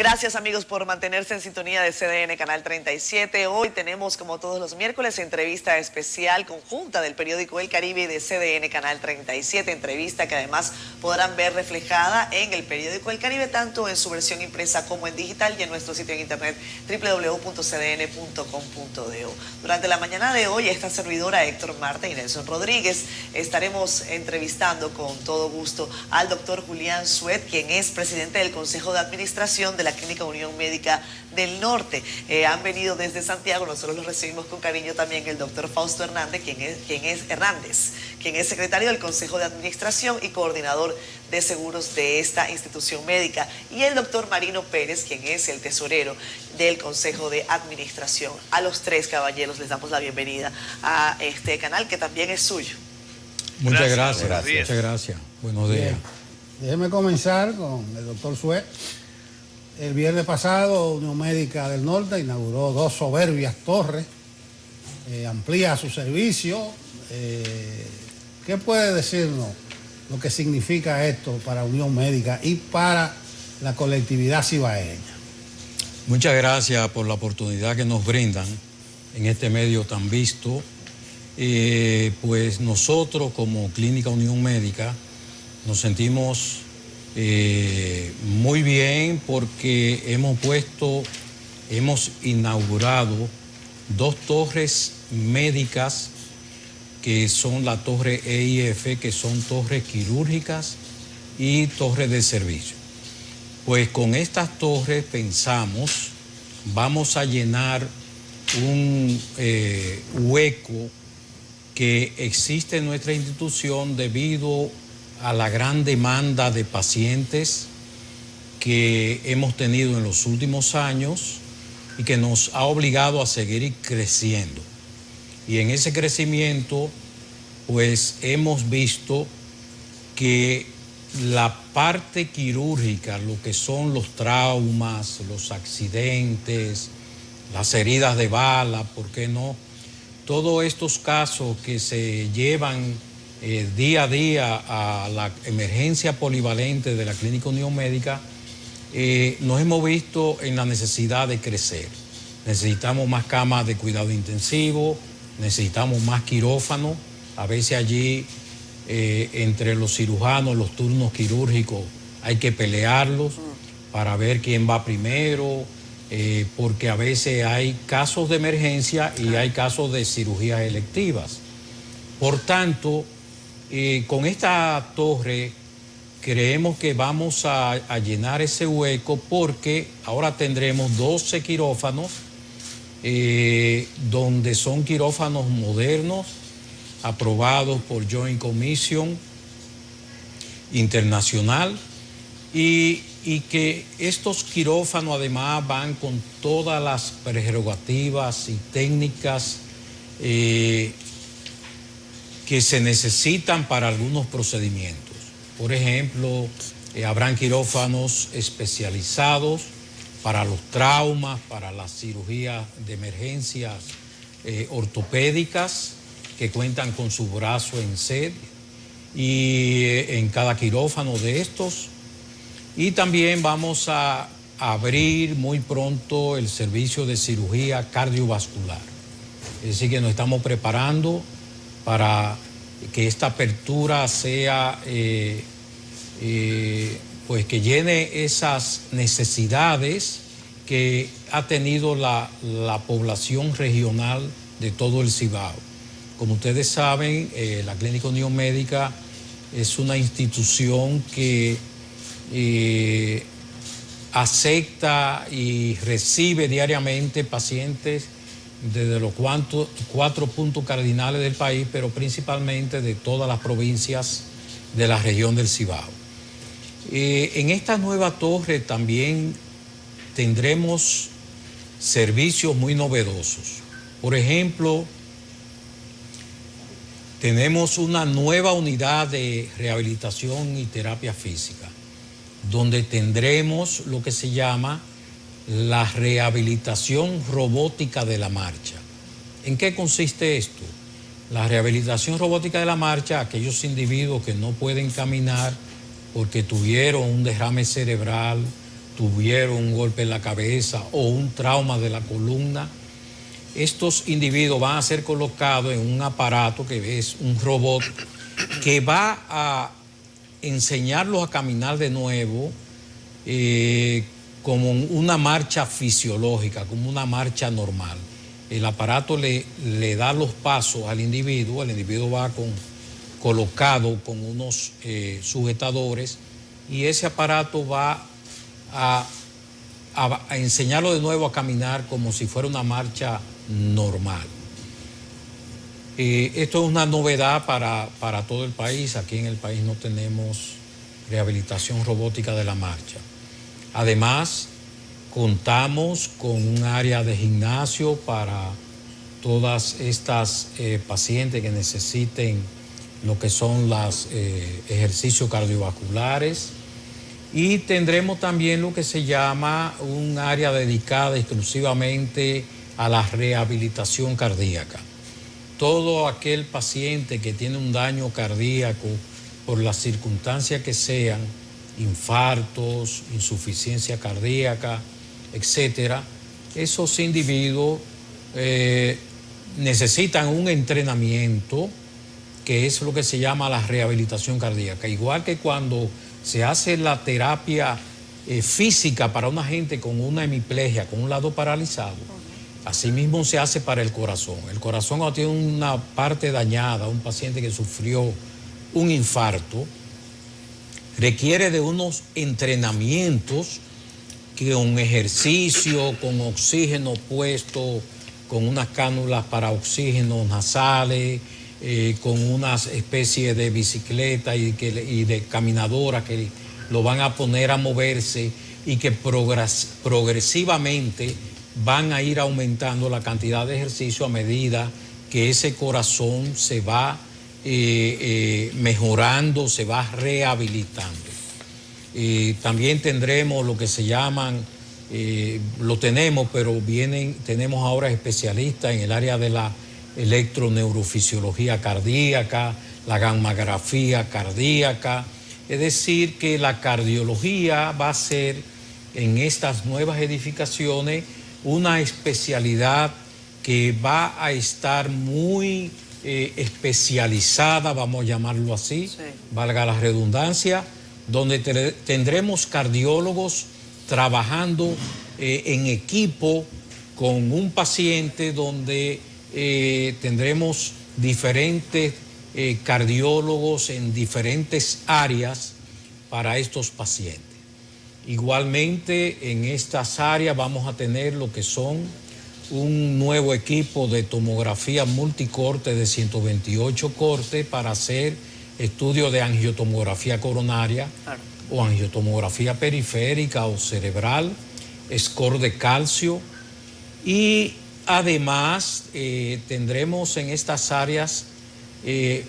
Gracias amigos por mantenerse en sintonía de CDN Canal 37. Hoy tenemos, como todos los miércoles, entrevista especial conjunta del periódico El Caribe y de CDN Canal 37. Entrevista que además podrán ver reflejada en el periódico El Caribe, tanto en su versión impresa como en digital y en nuestro sitio en internet www.cdn.com.do. Durante la mañana de hoy, esta servidora Héctor Marta y Nelson Rodríguez estaremos entrevistando con todo gusto al doctor Julián Suet, quien es presidente del Consejo de Administración de la Clínica Unión Médica del Norte. Han venido desde Santiago, nosotros los recibimos con cariño también el doctor Fausto Hernández, quien es secretario del Consejo de Administración y coordinador de seguros de esta institución médica, y el doctor Marino Pérez, quien es el tesorero del Consejo de Administración. A los tres caballeros les damos la bienvenida a este canal que también es suyo. Muchas gracias. Muchas gracias. Buenos días. Bien. Déjeme comenzar con el doctor Suet. El viernes pasado, Unión Médica del Norte inauguró 2 soberbias torres, amplía su servicio. ¿Qué puede decirnos lo que significa esto para Unión Médica y para la colectividad cibaeña? Muchas gracias por la oportunidad que nos brindan en este medio tan visto. Pues nosotros como Clínica Unión Médica nos sentimos muy bien porque hemos inaugurado 2 torres médicas que son la torre EIF, que son torres quirúrgicas y torres de servicio. Pues con estas torres pensamos, vamos a llenar un hueco que existe en nuestra institución debido a la gran demanda de pacientes que hemos tenido en los últimos años y que nos ha obligado a seguir creciendo. Y en ese crecimiento, pues hemos visto que la parte quirúrgica, lo que son los traumas, los accidentes, las heridas de bala, ¿por qué no? Todos estos casos que se llevan día a día a la emergencia polivalente de la Clínica Unión Médica, nos hemos visto en la necesidad de crecer. Necesitamos más camas de cuidado intensivo, necesitamos más quirófanos. A veces allí, entre los cirujanos, los turnos quirúrgicos, hay que pelearlos para ver quién va primero, porque a veces hay casos de emergencia y hay casos de cirugías electivas. Por tanto, con esta torre creemos que vamos a llenar ese hueco porque ahora tendremos 12 quirófanos, donde son quirófanos modernos, aprobados por Joint Commission Internacional, y que estos quirófanos además van con todas las prerrogativas y técnicas que se necesitan para algunos procedimientos. Por ejemplo, habrán quirófanos especializados para los traumas, para las cirugías de emergencias ortopédicas, que cuentan con su brazo en sed, y en cada quirófano de estos. Y también vamos a abrir muy pronto el servicio de cirugía cardiovascular. Es decir, que nos estamos preparando para que esta apertura sea, pues que llene esas necesidades que ha tenido la población regional de todo el Cibao. Como ustedes saben, la Clínica Unión Médica es una institución que acepta y recibe diariamente pacientes desde los 4 puntos cardinales del país, pero principalmente de todas las provincias de la región del Cibao. En esta nueva torre también tendremos servicios muy novedosos. Por ejemplo, tenemos una nueva unidad de rehabilitación y terapia física, donde tendremos lo que se llama la rehabilitación robótica de la marcha. ¿En qué consiste esto? La rehabilitación robótica de la marcha, aquellos individuos que no pueden caminar porque tuvieron un derrame cerebral, tuvieron un golpe en la cabeza o un trauma de la columna, estos individuos van a ser colocados en un aparato que es un robot que va a enseñarlos a caminar de nuevo como una marcha fisiológica, como una marcha normal. El aparato le da los pasos al individuo, el individuo va colocado con unos sujetadores y ese aparato va a enseñarlo de nuevo a caminar como si fuera una marcha normal. Esto es una novedad para todo el país. Aquí en el país no tenemos rehabilitación robótica de la marcha. Además, contamos con un área de gimnasio para todas estas pacientes que necesiten lo que son los ejercicios cardiovasculares, y tendremos también lo que se llama un área dedicada exclusivamente a la rehabilitación cardíaca. Todo aquel paciente que tiene un daño cardíaco por las circunstancias que sean, infartos, insuficiencia cardíaca, etcétera, esos individuos necesitan un entrenamiento que es lo que se llama la rehabilitación cardíaca. Igual que cuando se hace la terapia física para una gente con una hemiplegia, con un lado paralizado, asimismo se hace para el corazón. El corazón, cuando tiene una parte dañada, un paciente que sufrió un infarto, requiere de unos entrenamientos con ejercicio, con oxígeno puesto, con unas cánulas para oxígeno nasales, con unas especies de bicicleta y de caminadora que lo van a poner a moverse y que progresivamente van a ir aumentando la cantidad de ejercicio a medida que ese corazón se va mejorando, se va rehabilitando. También tendremos lo que se llaman, lo tenemos, pero tenemos ahora especialistas en el área de la electroneurofisiología cardíaca, la gammagrafía cardíaca. Es decir, que la cardiología va a ser en estas nuevas edificaciones una especialidad que va a estar muy especializada, vamos a llamarlo así, sí, valga la redundancia, donde tendremos cardiólogos trabajando en equipo con un paciente, donde tendremos diferentes cardiólogos en diferentes áreas para estos pacientes. Igualmente, en estas áreas vamos a tener lo que son un nuevo equipo de tomografía multicorte de 128 cortes para hacer estudios de angiotomografía coronaria, claro, o angiotomografía periférica o cerebral, score de calcio, y además tendremos en estas áreas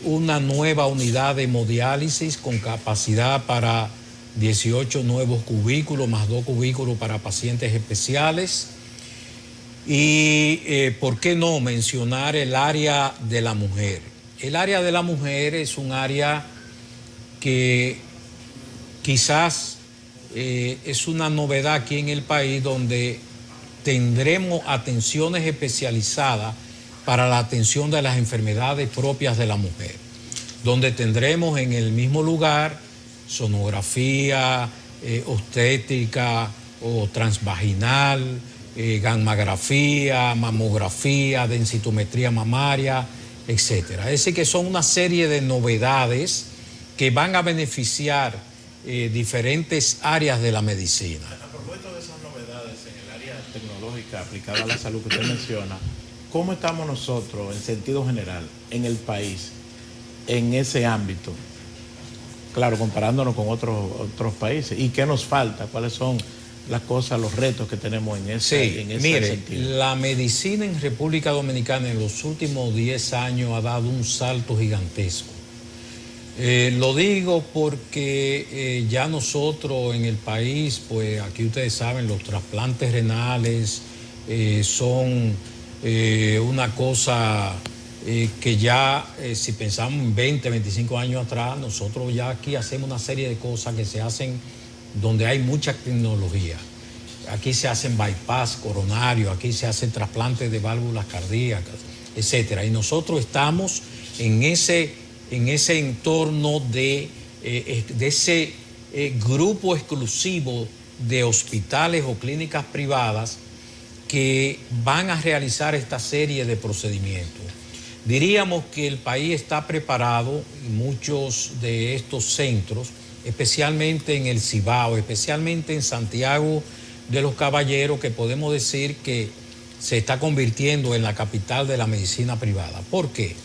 una nueva unidad de hemodiálisis con capacidad para 18 nuevos cubículos, más 2 cubículos para pacientes especiales. Y ¿por qué no mencionar el área de la mujer? El área de la mujer es un área que quizás es una novedad aquí en el país, donde tendremos atenciones especializadas para la atención de las enfermedades propias de la mujer, donde tendremos en el mismo lugar sonografía, obstétrica o transvaginal, gammagrafía, mamografía, densitometría mamaria, etcétera. Es decir, que son una serie de novedades que van a beneficiar diferentes áreas de la medicina. A propósito de esas novedades en el área tecnológica aplicada a la salud que usted menciona, ¿cómo estamos nosotros en sentido general en el país en ese ámbito? Claro, comparándonos con otros países. ¿Y qué nos falta? ¿Cuáles son las cosas, los retos que tenemos en ese sentido? La medicina en República Dominicana en los últimos 10 años ha dado un salto gigantesco. Lo digo porque ya nosotros en el país, pues aquí ustedes saben, los trasplantes renales son una cosa que ya, si pensamos en 20, 25 años atrás, nosotros ya aquí hacemos una serie de cosas que se hacen donde hay mucha tecnología. Aquí se hacen bypass coronarios, aquí se hacen trasplantes de válvulas cardíacas, etcétera. Y nosotros estamos en ese entorno de ese grupo exclusivo de hospitales o clínicas privadas que van a realizar esta serie de procedimientos. Diríamos que el país está preparado, muchos de estos centros, especialmente en el Cibao, especialmente en Santiago de los Caballeros, que podemos decir que se está convirtiendo en la capital de la medicina privada. ¿Por qué?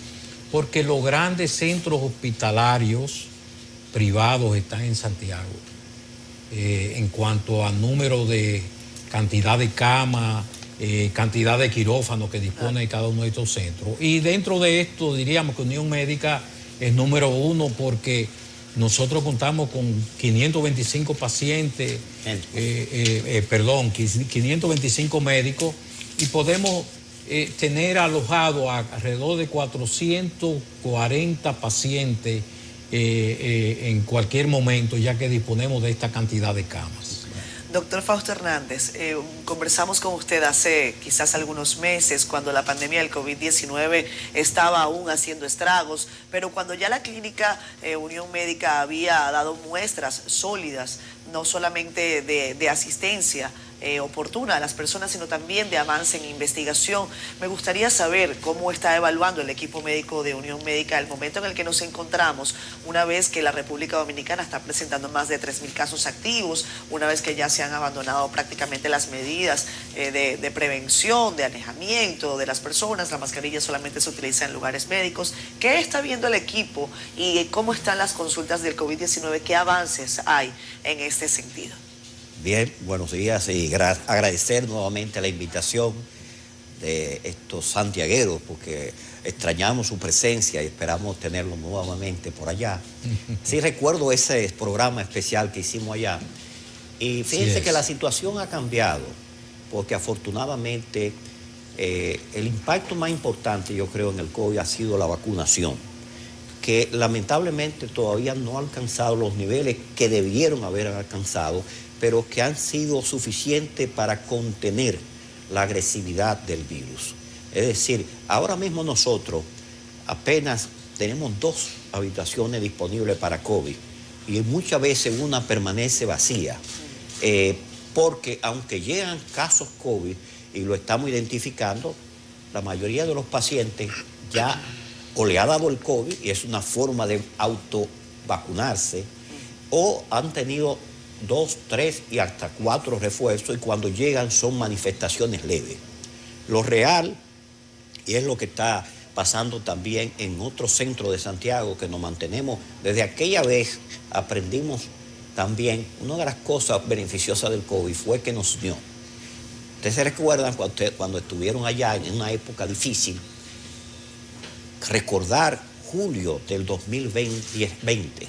Porque los grandes centros hospitalarios privados están en Santiago. En cuanto a número de cantidad de camas, cantidad de quirófanos que dispone cada uno de estos centros. Y dentro de esto diríamos que Unión Médica es número uno porque nosotros contamos con 525 pacientes, 525 médicos y podemos tener alojado alrededor de 440 pacientes en cualquier momento, ya que disponemos de esta cantidad de camas. Doctor Fausto Hernández, conversamos con usted hace quizás algunos meses cuando la pandemia del COVID-19 estaba aún haciendo estragos, pero cuando ya la clínica Unión Médica había dado muestras sólidas, no solamente de asistencia oportuna a las personas, sino también de avance en investigación. Me gustaría saber cómo está evaluando el equipo médico de Unión Médica el momento en el que nos encontramos, una vez que la República Dominicana está presentando más de 3.000 casos activos, una vez que ya se han abandonado prácticamente las medidas de prevención, de alejamiento de las personas, la mascarilla solamente se utiliza en lugares médicos. ¿Qué está viendo el equipo y cómo están las consultas del COVID-19? ¿Qué avances hay en este sentido? Bien, buenos días y agradecer nuevamente la invitación de estos santiagueros porque extrañamos su presencia y esperamos tenerlos nuevamente por allá. Sí recuerdo ese programa especial que hicimos allá y fíjense que la situación ha cambiado porque afortunadamente el impacto más importante yo creo en el COVID ha sido la vacunación, que lamentablemente todavía no ha alcanzado los niveles que debieron haber alcanzado, pero que han sido suficientes para contener la agresividad del virus. Es decir, ahora mismo nosotros apenas tenemos 2 habitaciones disponibles para COVID y muchas veces una permanece vacía, porque aunque llegan casos COVID y lo estamos identificando, la mayoría de los pacientes ya o le ha dado el COVID y es una forma de autovacunarse, o han tenido 2, 3 y hasta 4 refuerzos y cuando llegan son manifestaciones leves. Lo real, y es lo que está pasando también en otro centro de Santiago que nos mantenemos, desde aquella vez aprendimos también, una de las cosas beneficiosas del COVID fue que nos unió. Ustedes se recuerdan cuando estuvieron allá en una época difícil, recordar julio del 2020,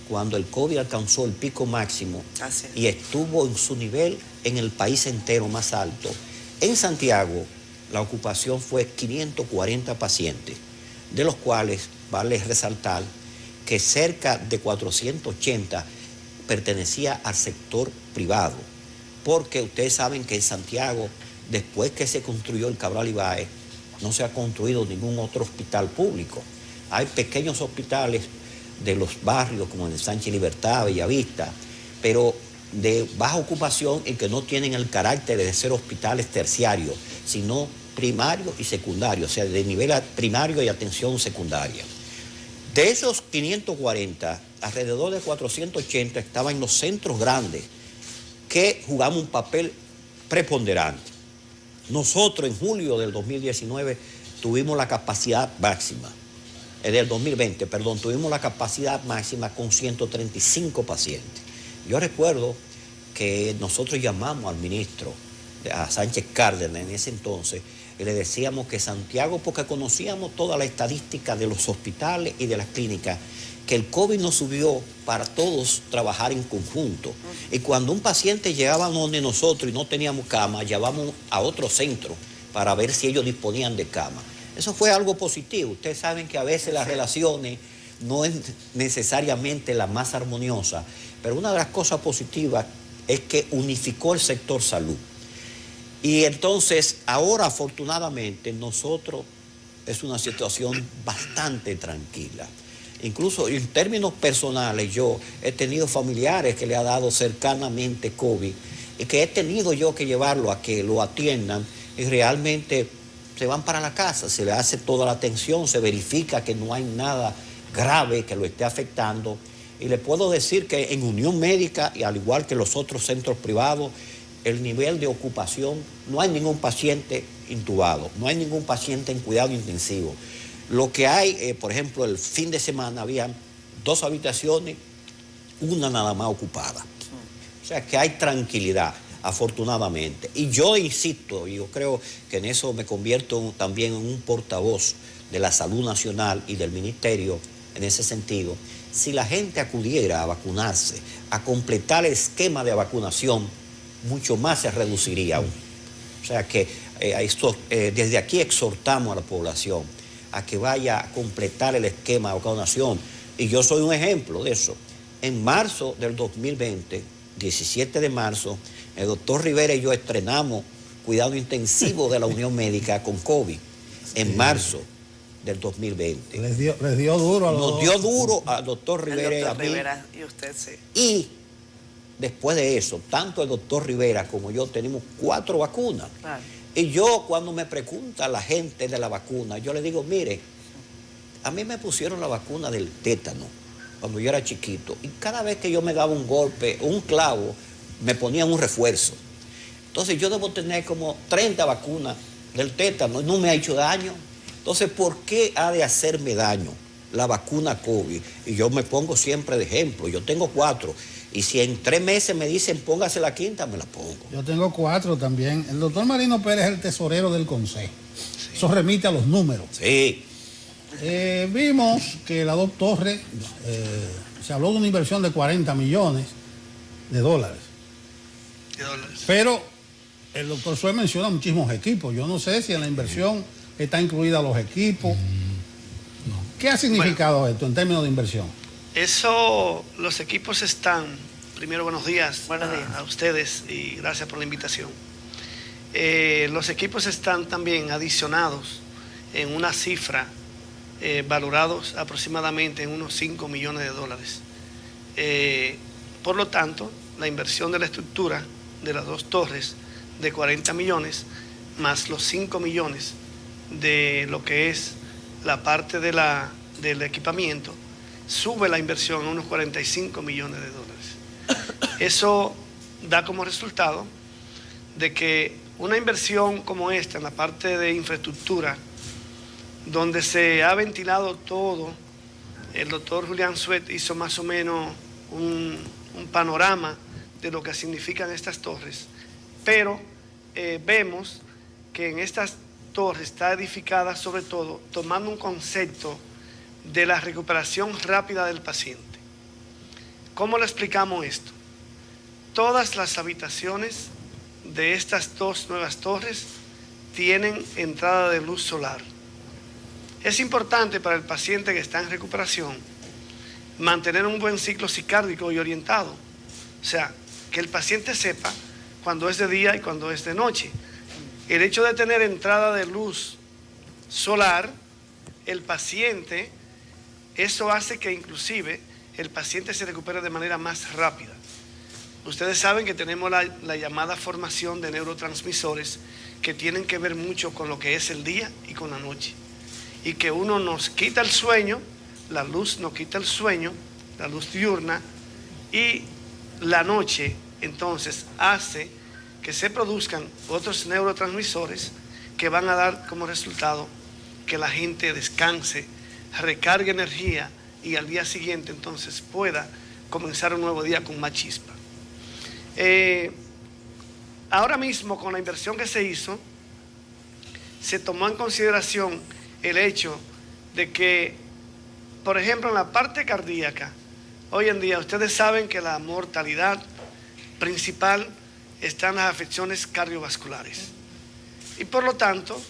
cuando el COVID alcanzó el pico máximo y estuvo en su nivel en el país entero más alto. En Santiago, la ocupación fue 540 pacientes, de los cuales vale resaltar que cerca de 480 pertenecía al sector privado, porque ustedes saben que en Santiago, después que se construyó el Cabral Ibáez, no se ha construido ningún otro hospital público. Hay pequeños hospitales de los barrios como en el Sánchez Libertad, Bellavista, pero de baja ocupación y que no tienen el carácter de ser hospitales terciarios, sino primarios y secundarios, o sea, de nivel primario y atención secundaria. De esos 540, alrededor de 480 estaban en los centros grandes que jugamos un papel preponderante. Nosotros en julio del 2019 tuvimos la capacidad máxima. Del 2020, perdón, tuvimos la capacidad máxima con 135 pacientes. Yo recuerdo que nosotros llamamos al ministro, a Sánchez Cárdenas en ese entonces, y le decíamos que Santiago, porque conocíamos toda la estadística de los hospitales y de las clínicas, que el COVID nos subió para todos trabajar en conjunto. Y cuando un paciente llegaba donde nosotros y no teníamos cama, llevábamos a otro centro para ver si ellos disponían de cama. Eso fue algo positivo. Ustedes saben que a veces las relaciones no es necesariamente la más armoniosa, Pero una de las cosas positivas es que unificó el sector salud. Y entonces, ahora afortunadamente, nosotros es una situación bastante tranquila. Incluso en términos personales, yo he tenido familiares que le ha dado cercanamente COVID y que he tenido yo que llevarlo a que lo atiendan y realmente se van para la casa, se le hace toda la atención, se verifica que no hay nada grave que lo esté afectando. Y le puedo decir que en Unión Médica, y al igual que los otros centros privados, el nivel de ocupación, no hay ningún paciente intubado, no hay ningún paciente en cuidado intensivo. Lo que hay, por ejemplo, el fin de semana había 2 habitaciones, una nada más ocupada. O sea que hay tranquilidad, afortunadamente. Y yo insisto, yo creo que en eso me convierto también en un portavoz de la salud nacional y del ministerio en ese sentido. Si la gente acudiera a vacunarse, a completar el esquema de vacunación, mucho más se reduciría aún. O sea que desde aquí exhortamos a la población a que vaya a completar el esquema de vacunación. Y yo soy un ejemplo de eso. En marzo del 2020, 17 de marzo, el doctor Rivera y yo estrenamos cuidado intensivo de la Unión Médica con COVID. En marzo del 2020. Les dio duro a los Nos dio duro al doctor Rivera y a mí. Y usted sí. Y después de eso, tanto el doctor Rivera como yo tenemos 4 vacunas. Claro. Y yo, cuando me pregunta la gente de la vacuna, yo le digo, mire, a mí me pusieron la vacuna del tétano cuando yo era chiquito. Y cada vez que yo me daba un golpe, un clavo, me ponían un refuerzo. Entonces yo debo tener como 30 vacunas del tétano y no me ha hecho daño. Entonces, ¿por qué ha de hacerme daño la vacuna COVID? Y yo me pongo siempre de ejemplo. Yo tengo 4. Y si en 3 meses me dicen póngase la 5ª, me la pongo. Yo tengo 4 también. El doctor Marino Pérez es el tesorero del consejo. Sí. Eso remite a los números. Sí. Vimos que la doctora se habló de una inversión de 40 millones de dólares. Pero el doctor Suez menciona muchísimos equipos. Yo no sé si en la inversión está incluida los equipos. No. ¿Qué ha significado esto en términos de inversión? Eso, los equipos están, primero buenos días, a ustedes y gracias por la invitación. Los equipos están también adicionados en una cifra, valorados aproximadamente en unos 5 millones de dólares. Por lo tanto, la inversión de la estructura de las 2 torres de 40 millones, más los 5 millones de lo que es la parte del equipamiento, sube la inversión a unos 45 millones de dólares. Eso da como resultado de que una inversión como esta en la parte de infraestructura, donde se ha ventilado todo, el doctor Julián Suet hizo más o menos un panorama de lo que significan estas torres, pero vemos que en estas torres está edificada sobre todo tomando un concepto de la recuperación rápida del paciente. ¿Cómo le explicamos esto? Todas las habitaciones de estas 2 nuevas torres tienen entrada de luz solar. Es importante para el paciente que está en recuperación mantener un buen ciclo circádico y orientado. O sea, que el paciente sepa cuando es de día y cuando es de noche. El hecho de tener entrada de luz solar, el paciente, eso hace que inclusive el paciente se recupere de manera más rápida. Ustedes saben que tenemos la llamada formación de neurotransmisores que tienen que ver mucho con lo que es el día y con la noche. Y que uno nos quita el sueño, la luz nos quita el sueño, la luz diurna, y la noche entonces hace que se produzcan otros neurotransmisores que van a dar como resultado que la gente descanse, recargue energía y al día siguiente entonces pueda comenzar un nuevo día con más chispa. Ahora mismo con la inversión que se hizo, se tomó en consideración el hecho de que, por ejemplo, en la parte cardíaca, hoy en día ustedes saben que la mortalidad principal está en las afecciones cardiovasculares. Y por lo tanto,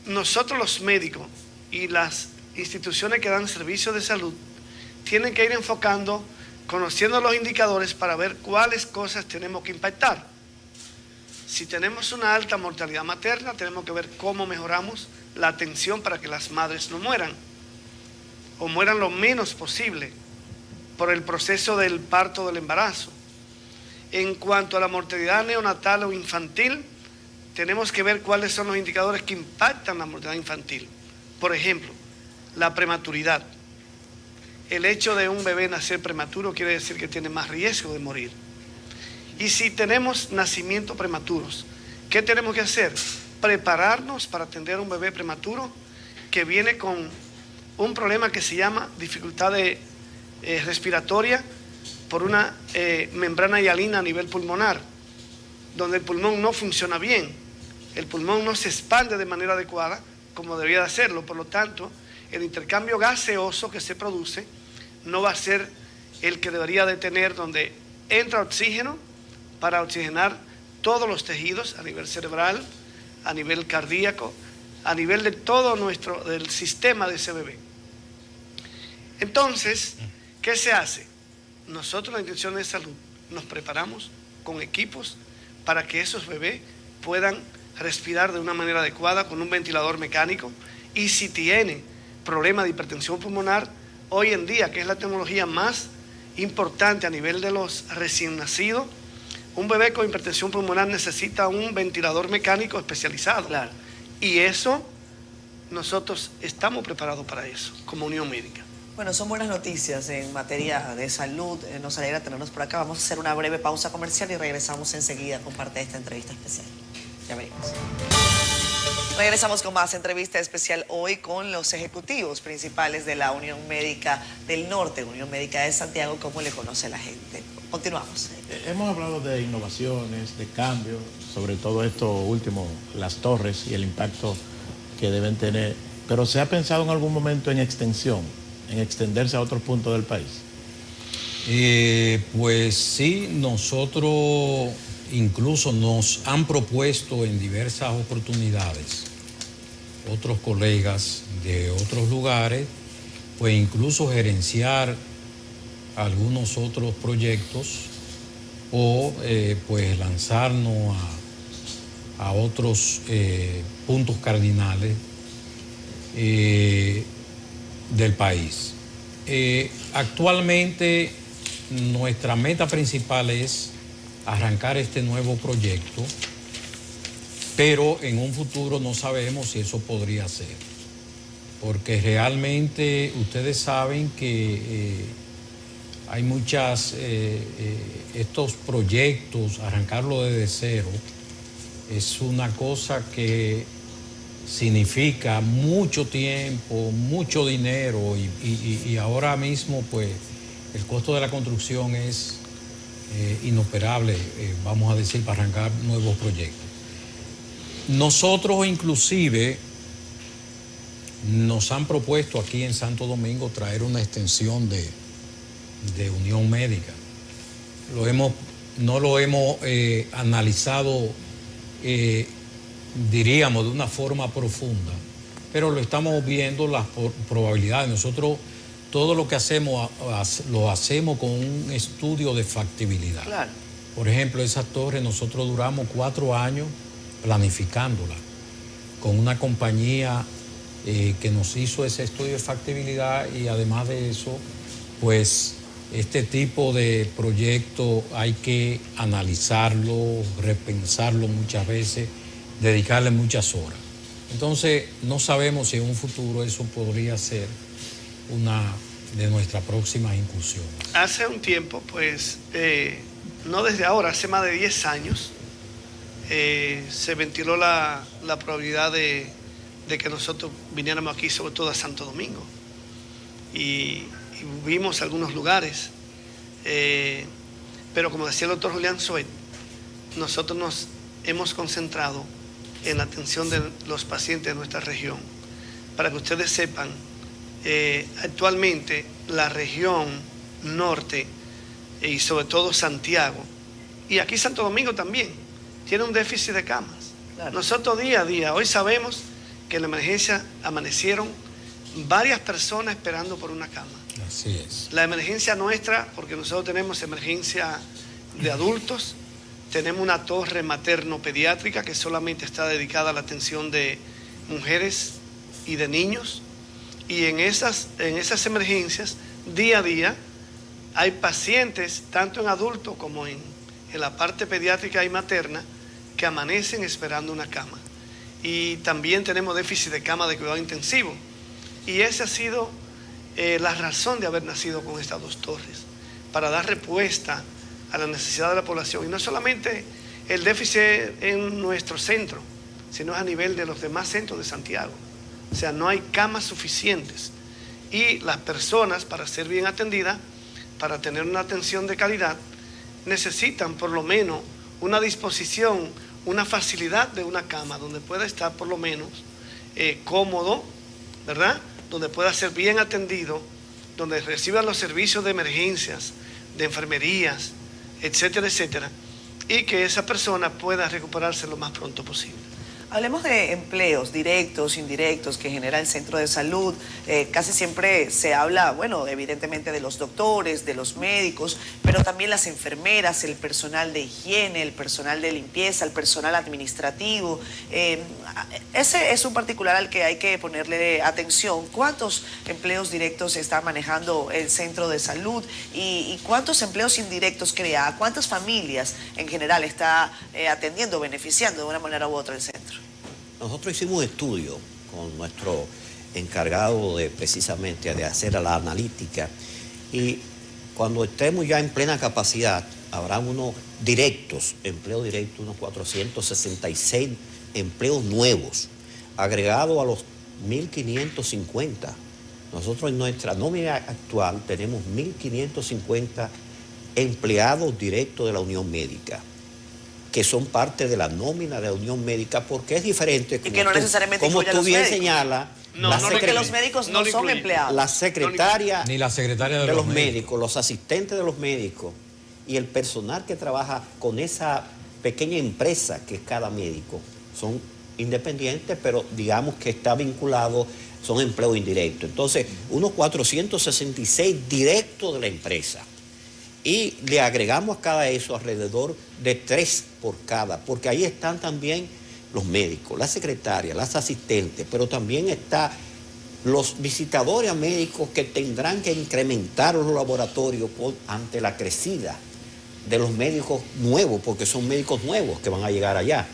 nosotros los médicos y las instituciones que dan servicios de salud tienen que ir enfocando conociendo los indicadores para ver cuáles cosas tenemos que impactar. Si tenemos una alta mortalidad materna, tenemos que ver cómo mejoramos la atención para que las madres no mueran, o mueran lo menos posible por el proceso del parto del embarazo. En cuanto a la mortalidad neonatal o infantil, tenemos que ver cuáles son los indicadores que impactan la mortalidad infantil. Por ejemplo, la prematuridad. El hecho de un bebé nacer prematuro quiere decir que tiene más riesgo de morir. Y si tenemos nacimientos prematuros, ¿qué tenemos que hacer? Prepararnos para atender a un bebé prematuro que viene con un problema que se llama dificultad respiratoria por una membrana hialina a nivel pulmonar, donde el pulmón no funciona bien, el pulmón no se expande de manera adecuada como debería de hacerlo, por lo tanto, el intercambio gaseoso que se produce no va a ser el que debería de tener, donde entra oxígeno para oxigenar todos los tejidos a nivel cerebral, a nivel cardíaco, a nivel de todo del sistema de ese bebé. Entonces, ¿qué se hace? Nosotros, la Institución de Salud, nos preparamos con equipos para que esos bebés puedan respirar de una manera adecuada con un ventilador mecánico, y si tiene problema de hipertensión pulmonar, hoy en día, que es la tecnología más importante a nivel de los recién nacidos, un bebé con hipertensión pulmonar necesita un ventilador mecánico especializado. Claro. Y eso, nosotros estamos preparados para eso, como Unión Médica. Bueno, son buenas noticias en materia de salud. Nos alegra tenernos por acá. Vamos a hacer una breve pausa comercial y regresamos enseguida con parte de esta entrevista especial. Ya veremos. Regresamos con más entrevista especial hoy con los ejecutivos principales de la Unión Médica del Norte, Unión Médica de Santiago, como le conoce la gente. Continuamos. Hemos hablado de innovaciones, de cambios, sobre todo esto último, las torres y el impacto que deben tener, pero ¿se ha pensado en algún momento en extensión, en extenderse a otros puntos del país? Pues sí, nosotros incluso nos han propuesto en diversas oportunidades otros colegas de otros lugares, pues incluso gerenciar algunos otros proyectos o pues lanzarnos a otros puntos cardinales del país. Actualmente nuestra meta principal es arrancar este nuevo proyecto, pero en un futuro no sabemos si eso podría ser, porque realmente ustedes saben que hay estos proyectos, arrancarlo desde cero, es una cosa que significa mucho tiempo, mucho dinero y ahora mismo pues el costo de la construcción es inoperable, vamos a decir, para arrancar nuevos proyectos. Nosotros inclusive nos han propuesto aquí en Santo Domingo traer una extensión de Unión Médica. No lo hemos analizado, diríamos, de una forma profunda, pero lo estamos viendo las probabilidades. Nosotros todo lo que hacemos lo hacemos con un estudio de factibilidad. Claro. Por ejemplo, esa torre nosotros duramos 4 años planificándola con una compañía que nos hizo ese estudio de factibilidad, y además de eso, pues este tipo de proyecto hay que analizarlo, repensarlo muchas veces, dedicarle muchas horas. Entonces, no sabemos si en un futuro eso podría ser una de nuestras próximas incursiones. Hace un tiempo, pues, no desde ahora, hace más de 10 años, se ventiló la probabilidad de que nosotros viniéramos aquí, sobre todo a Santo Domingo. Y vimos algunos lugares, pero como decía el doctor Julián Suet, nosotros nos hemos concentrado en la atención de los pacientes de nuestra región. Para que ustedes sepan, actualmente la región norte y sobre todo Santiago, y aquí Santo Domingo también, tiene un déficit de camas. Claro. Nosotros día a día, hoy sabemos que en la emergencia amanecieron varias personas esperando por una cama. Así es. La emergencia nuestra, porque nosotros tenemos emergencia de adultos, tenemos una torre materno-pediátrica que solamente está dedicada a la atención de mujeres y de niños, y en esas emergencias, día a día, hay pacientes, tanto en adultos como en la parte pediátrica y materna, que amanecen esperando una cama. Y también tenemos déficit de cama de cuidado intensivo. Y esa ha sido la razón de haber nacido con estas dos torres, para dar respuesta a la necesidad de la población. Y no solamente el déficit en nuestro centro, sino a nivel de los demás centros de Santiago. O sea, no hay camas suficientes. Y las personas, para ser bien atendidas, para tener una atención de calidad, necesitan por lo menos una disposición, una facilidad de una cama donde pueda estar por lo menos cómodo, ¿verdad? Donde pueda ser bien atendido, donde reciban los servicios de emergencias, de enfermerías, etcétera, etcétera, y que esa persona pueda recuperarse lo más pronto posible. Hablemos de empleos directos, indirectos que genera el centro de salud. Casi siempre se habla, bueno, evidentemente de los doctores, de los médicos, pero también las enfermeras, el personal de higiene, el personal de limpieza, el personal administrativo. Ese es un particular al que hay que ponerle atención. ¿Cuántos empleos directos está manejando el centro de salud y cuántos empleos indirectos crea? ¿Cuántas familias en general está atendiendo, beneficiando de una manera u otra el centro? Nosotros hicimos un estudio con nuestro encargado precisamente de hacer la analítica, y cuando estemos ya en plena capacidad habrá unos directos, empleos directos, unos 466 empleos nuevos, agregados a los 1.550. Nosotros en nuestra nómina actual tenemos 1.550 empleados directos de la Unión Médica, que son parte de la nómina de la Unión Médica, porque es diferente. Y que no necesariamente como tú bien médicos. Señalas, porque los médicos no son empleados. La secretaria, ni la secretaria de los médicos, los asistentes de los médicos y el personal que trabaja con esa pequeña empresa que es cada médico, son independientes, pero digamos que está vinculado, son empleos indirectos. Entonces, unos 466 directos de la empresa. Y le agregamos a cada eso alrededor de 3 por cada, porque ahí están también los médicos, las secretarias, las asistentes, pero también están los visitadores a médicos que tendrán que incrementar los laboratorios ante la crecida de los médicos nuevos, porque son médicos nuevos que van a llegar allá.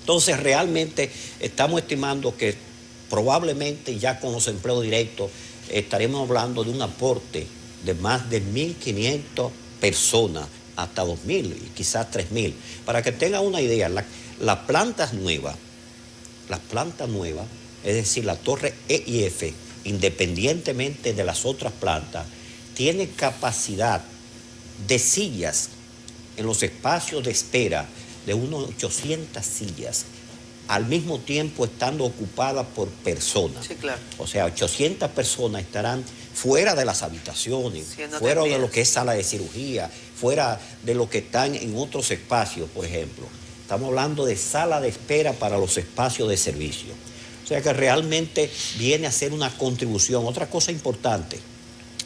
Entonces, realmente estamos estimando que probablemente ya con los empleos directos estaremos hablando de un aporte de más de 1.500 personas hasta 2.000 y quizás 3.000. Para que tengan una idea, las plantas nuevas, es decir, la torre E y F, independientemente de las otras plantas, tiene capacidad de sillas en los espacios de espera de unos 800 sillas, al mismo tiempo estando ocupadas por personas. Sí, claro. O sea, 800 personas estarán fuera de las habitaciones, fuera de lo que es sala de cirugía, fuera de lo que están en otros espacios, por ejemplo. Estamos hablando de sala de espera para los espacios de servicio. O sea que realmente viene a ser una contribución. Otra cosa importante,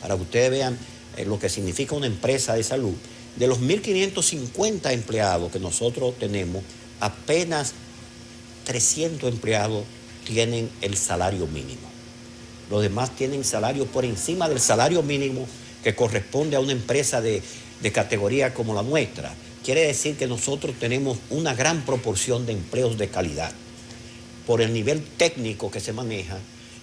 para que ustedes vean lo que significa una empresa de salud, de los 1.550 empleados que nosotros tenemos, apenas 300 empleados tienen el salario mínimo. Los demás tienen salario por encima del salario mínimo que corresponde a una empresa de categoría como la nuestra. Quiere decir que nosotros tenemos una gran proporción de empleos de calidad por el nivel técnico que se maneja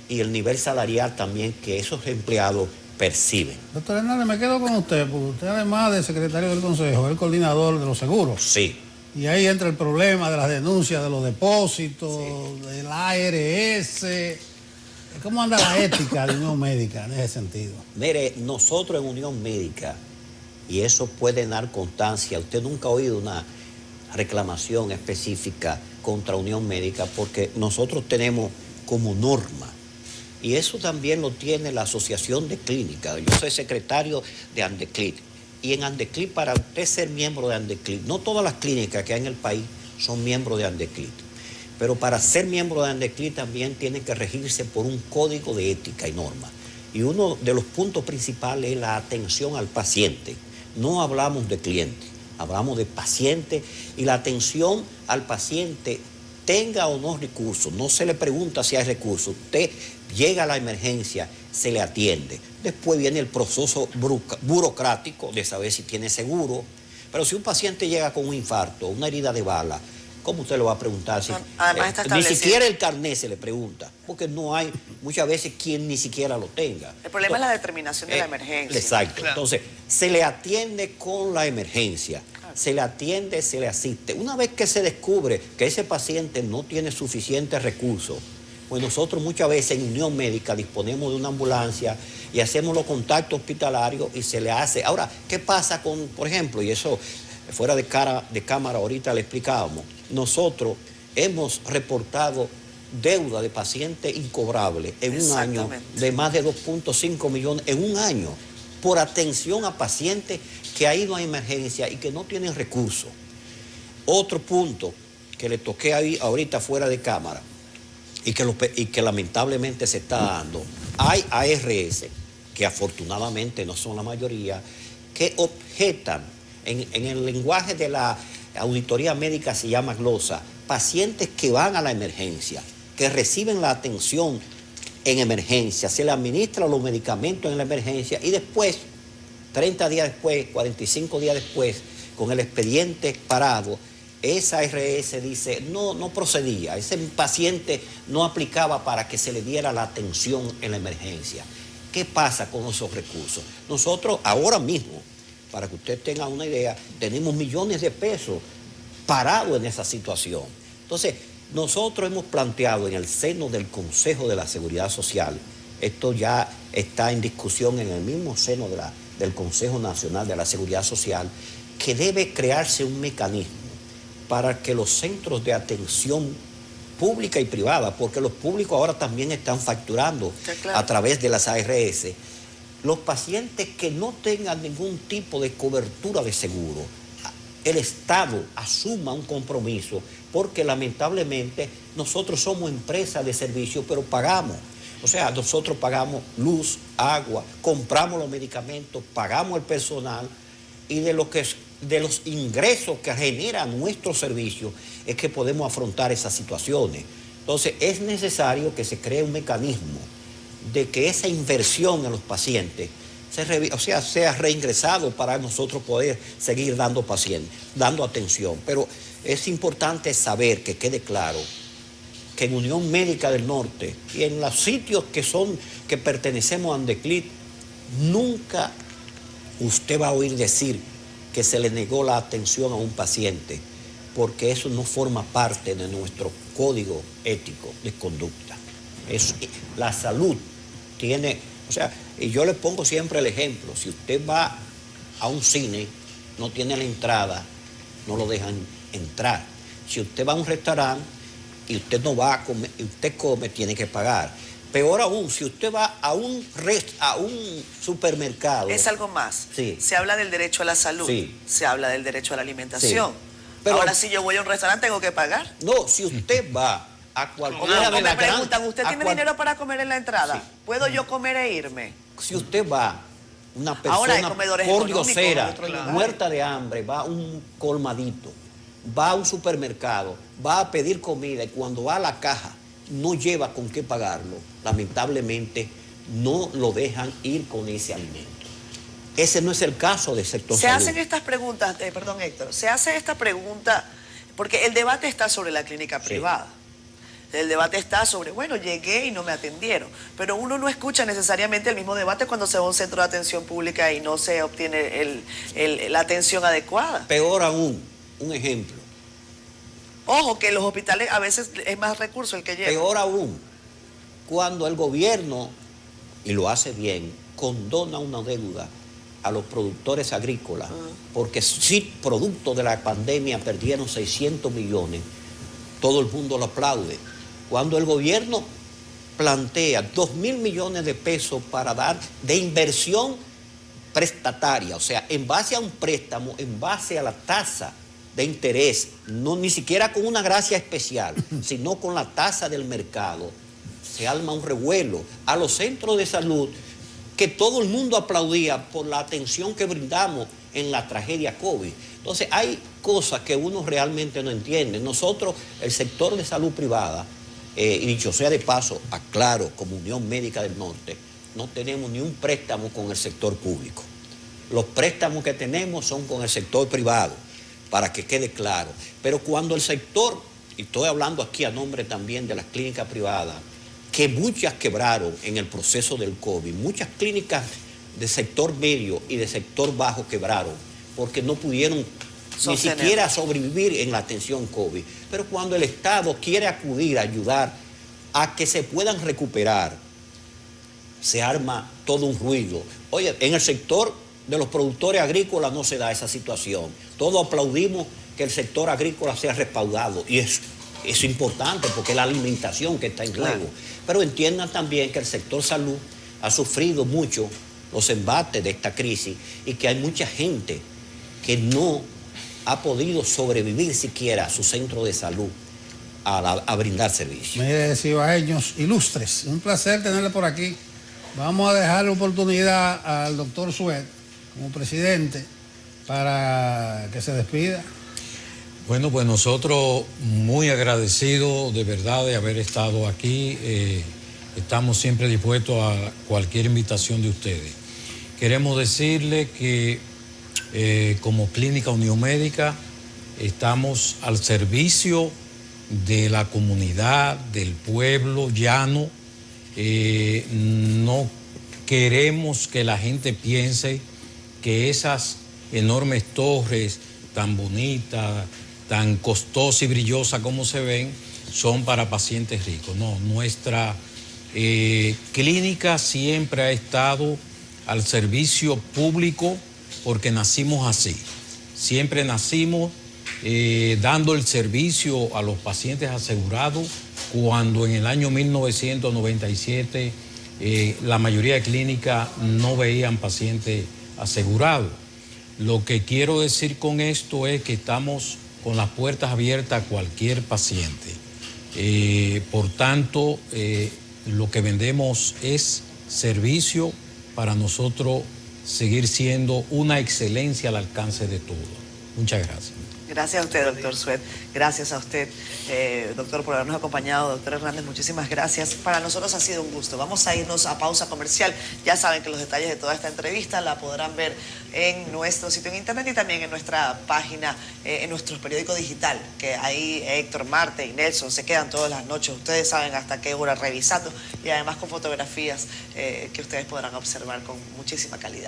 y el nivel salarial también que esos empleados perciben. Doctor Hernández, me quedo con usted, porque usted además de secretario del Consejo es el coordinador de los seguros. Sí. Y ahí entra el problema de las denuncias de los depósitos, del ARS. ¿Cómo anda la ética de Unión Médica en ese sentido? Mire, nosotros en Unión Médica, y eso puede dar constancia, usted nunca ha oído una reclamación específica contra Unión Médica, porque nosotros tenemos como norma, y eso también lo tiene la Asociación de Clínicas. Yo soy secretario de Andeclid, y en Andeclid, para usted ser miembro de Andeclid, no todas las clínicas que hay en el país son miembros de Andeclid, pero para ser miembro de Andeclid también tiene que regirse por un código de ética y norma. Y uno de los puntos principales es la atención al paciente. No hablamos de cliente, hablamos de paciente, y la atención al paciente, tenga o no recursos, no se le pregunta si hay recursos. Usted llega a la emergencia, se le atiende. Después viene el proceso burocrático de saber si tiene seguro. Pero si un paciente llega con un infarto, una herida de bala, ¿cómo usted le va a preguntar? Si, ni siquiera el carnet se le pregunta, porque no hay muchas veces quien ni siquiera lo tenga. El problema es la determinación de la emergencia. Exacto. Claro. Entonces, se le atiende con la emergencia. Claro. Se le atiende, se le asiste. Una vez que se descubre que ese paciente no tiene suficientes recursos, pues nosotros muchas veces en Unión Médica disponemos de una ambulancia y hacemos los contactos hospitalarios y se le hace. Ahora, ¿qué pasa con, por ejemplo, y eso fuera de cámara ahorita le explicábamos, nosotros hemos reportado deuda de pacientes incobrables en un año de más de 2.5 millones en un año por atención a pacientes que ha ido a emergencia y que no tienen recursos. Otro punto que le toqué ahí ahorita fuera de cámara y que lamentablemente se está dando, hay ARS, que afortunadamente no son la mayoría, que objetan, en el lenguaje de la auditoría médica se llama glosa, pacientes que van a la emergencia, que reciben la atención en emergencia, se le administran los medicamentos en la emergencia y después, 30 días después, 45 días después, con el expediente parado, esa ARS dice, no procedía, ese paciente no aplicaba para que se le diera la atención en la emergencia. ¿Qué pasa con esos recursos? Nosotros ahora mismo, para que usted tenga una idea, tenemos millones de pesos parados en esa situación. Entonces, nosotros hemos planteado en el seno del Consejo de la Seguridad Social, esto ya está en discusión en el mismo seno del Consejo Nacional de la Seguridad Social, que debe crearse un mecanismo para que los centros de atención pública y privada, porque los públicos ahora también están facturando a través de las ARS, los pacientes que no tengan ningún tipo de cobertura de seguro, el Estado asuma un compromiso, porque lamentablemente nosotros somos empresa de servicio, pero pagamos. O sea, nosotros pagamos luz, agua, compramos los medicamentos, pagamos el personal, y de los ingresos que genera nuestro servicio es que podemos afrontar esas situaciones. Entonces, es necesario que se cree un mecanismo de que esa inversión en los pacientes sea reingresado para nosotros poder seguir dando atención. Pero es importante saber, que quede claro, que en Unión Médica del Norte y en los sitios que pertenecemos a Andeclit, nunca usted va a oír decir que se le negó la atención a un paciente, porque eso no forma parte de nuestro código ético de conducta. La salud tiene, o sea, y yo le pongo siempre el ejemplo, si usted va a un cine, no tiene la entrada, no lo dejan entrar. Si usted va a un restaurante y usted no va a comer, y usted come, tiene que pagar. Peor aún, si usted va a un supermercado. Es algo más. Sí. Se habla del derecho a la salud. Sí. Se habla del derecho a la alimentación. Sí. Pero ahora, si yo voy a un restaurante, ¿tengo que pagar? No, si usted va a cualquiera de las... me preguntan, ¿usted tiene dinero para comer en la entrada? Sí. ¿Puedo yo comer e irme? Si usted va, una persona por diosera, muerta de hambre, va a un colmadito, va a un supermercado, va a pedir comida y cuando va a la caja no lleva con qué pagarlo, lamentablemente no lo dejan ir con ese alimento. Ese no es el caso del sector salud. Se hacen estas preguntas, perdón Héctor, se hace esta pregunta porque el debate está sobre la clínica privada. El debate está sobre, bueno, llegué y no me atendieron, pero uno no escucha necesariamente el mismo debate cuando se va a un centro de atención pública y no se obtiene la atención adecuada. Peor aún, un ejemplo. Ojo, que los hospitales a veces es más recurso el que lleva. Peor aún, cuando el gobierno, y lo hace bien, condona una deuda a los productores agrícolas, porque si producto de la pandemia perdieron 600 millones, todo el mundo lo aplaude. Cuando el gobierno plantea 2.000 millones de pesos para dar de inversión prestataria, o sea, en base a un préstamo, en base a la tasa de interés, no ni siquiera con una gracia especial, sino con la tasa del mercado, se arma un revuelo. A los centros de salud que todo el mundo aplaudía por la atención que brindamos en la tragedia COVID. Entonces hay cosas que uno realmente no entiende. Nosotros, el sector de salud privada, y dicho sea de paso, aclaro, como Unión Médica del Norte, no tenemos ni un préstamo con el sector público. Los préstamos que tenemos son con el sector privado, para que quede claro. Pero cuando el sector, y estoy hablando aquí a nombre también de las clínicas privadas, que muchas quebraron en el proceso del COVID, muchas clínicas de sector medio y de sector bajo quebraron, porque no pudieron ni siquiera sobrevivir en la atención COVID. Pero cuando el Estado quiere acudir a ayudar a que se puedan recuperar, se arma todo un ruido. Oye, en el sector de los productores agrícolas no se da esa situación. Todos aplaudimos que el sector agrícola sea respaldado, y es importante porque es la alimentación que está en juego. Claro. Pero entiendan también que el sector salud ha sufrido mucho los embates de esta crisis y que hay mucha gente que no ha podido sobrevivir siquiera a su centro de salud a brindar servicios. Mire, cibaeños ilustres, un placer tenerle por aquí. Vamos a dejar la oportunidad al doctor Suet, como presidente, para que se despida. Bueno, pues nosotros muy agradecidos de verdad de haber estado aquí. Estamos siempre dispuestos a cualquier invitación de ustedes. Queremos decirle que como Clínica Unión Médica estamos al servicio de la comunidad, del pueblo llano. No queremos que la gente piense que esas enormes torres tan bonitas, tan costosas y brillosas como se ven, son para pacientes ricos. No, nuestra clínica siempre ha estado al servicio público porque nacimos así. Siempre nacimos dando el servicio a los pacientes asegurados, cuando en el año 1997 la mayoría de clínicas no veían pacientes asegurados. Lo que quiero decir con esto es que estamos con las puertas abiertas a cualquier paciente. Por tanto, lo que vendemos es servicio para nosotros seguir siendo una excelencia al alcance de todos. Muchas gracias. Gracias a usted, doctor Suet. Gracias a usted, doctor, por habernos acompañado. Doctor Hernández, muchísimas gracias. Para nosotros ha sido un gusto. Vamos a irnos a pausa comercial. Ya saben que los detalles de toda esta entrevista la podrán ver en nuestro sitio en internet y también en nuestra página, en nuestro periódico digital, que ahí Héctor, Marta y Nelson se quedan todas las noches. Ustedes saben hasta qué hora revisando, y además con fotografías que ustedes podrán observar con muchísima calidad.